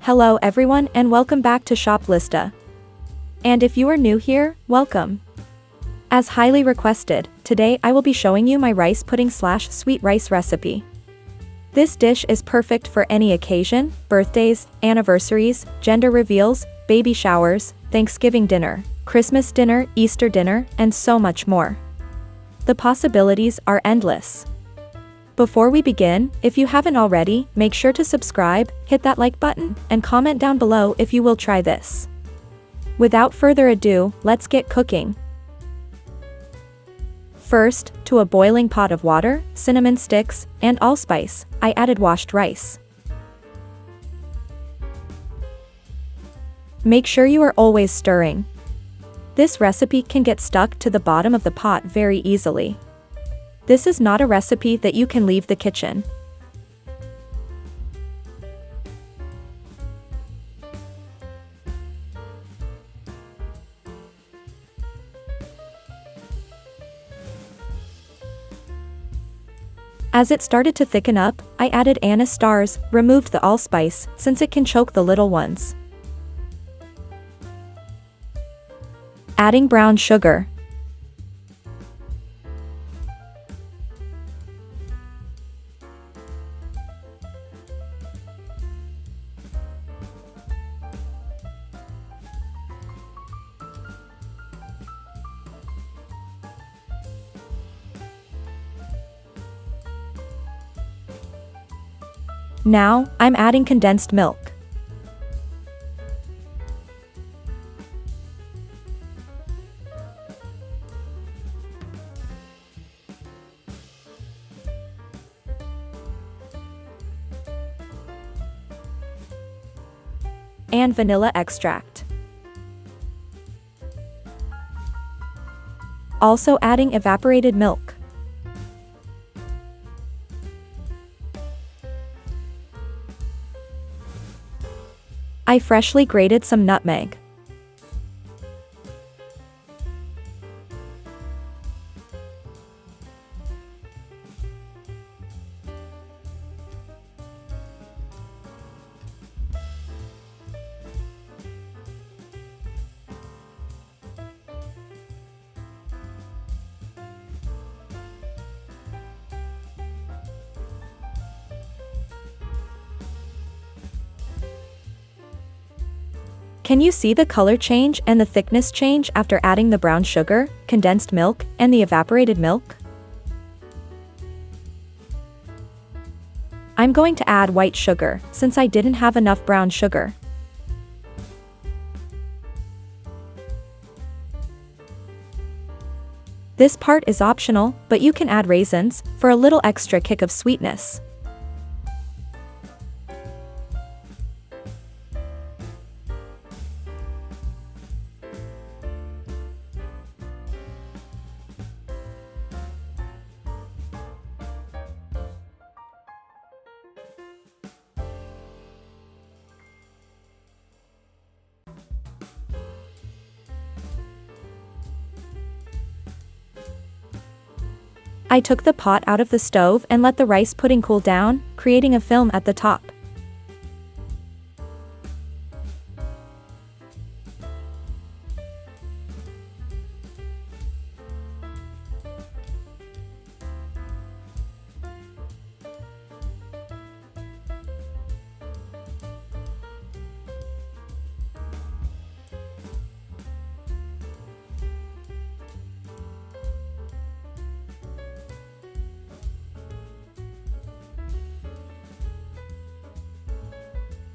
Hello everyone and welcome back to Shoplista. And if you are new here, welcome. As highly requested, today I will be showing you my rice pudding / sweet rice recipe. This dish is perfect for any occasion: birthdays, anniversaries, gender reveals, baby showers, Thanksgiving dinner, Christmas dinner, Easter dinner, and so much more. The possibilities are endless. Before we begin, if you haven't already, make sure to subscribe, hit that like button, and comment down below if you will try this. Without further ado, let's get cooking. First, to a boiling pot of water, cinnamon sticks, and allspice, I added washed rice. Make sure you are always stirring. This recipe can get stuck to the bottom of the pot very easily. This is not a recipe that you can leave the kitchen. As it started to thicken up, I added anise stars, removed the allspice, since it can choke the little ones. Adding brown sugar. Now, I'm adding condensed milk. And vanilla extract. Also adding evaporated milk. I freshly grated some nutmeg. Can you see the color change and the thickness change after adding the brown sugar, condensed milk, and the evaporated milk? I'm going to add white sugar, since I didn't have enough brown sugar. This part is optional, but you can add raisins, for a little extra kick of sweetness. I took the pot out of the stove and let the rice pudding cool down, creating a film at the top.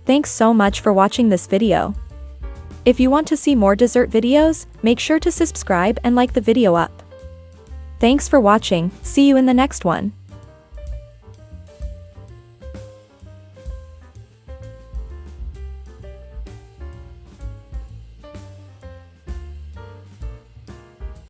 Thanks so much for watching this video. If you want to see more dessert videos, make sure to subscribe and like the video up. Thanks for watching, see you in the next one.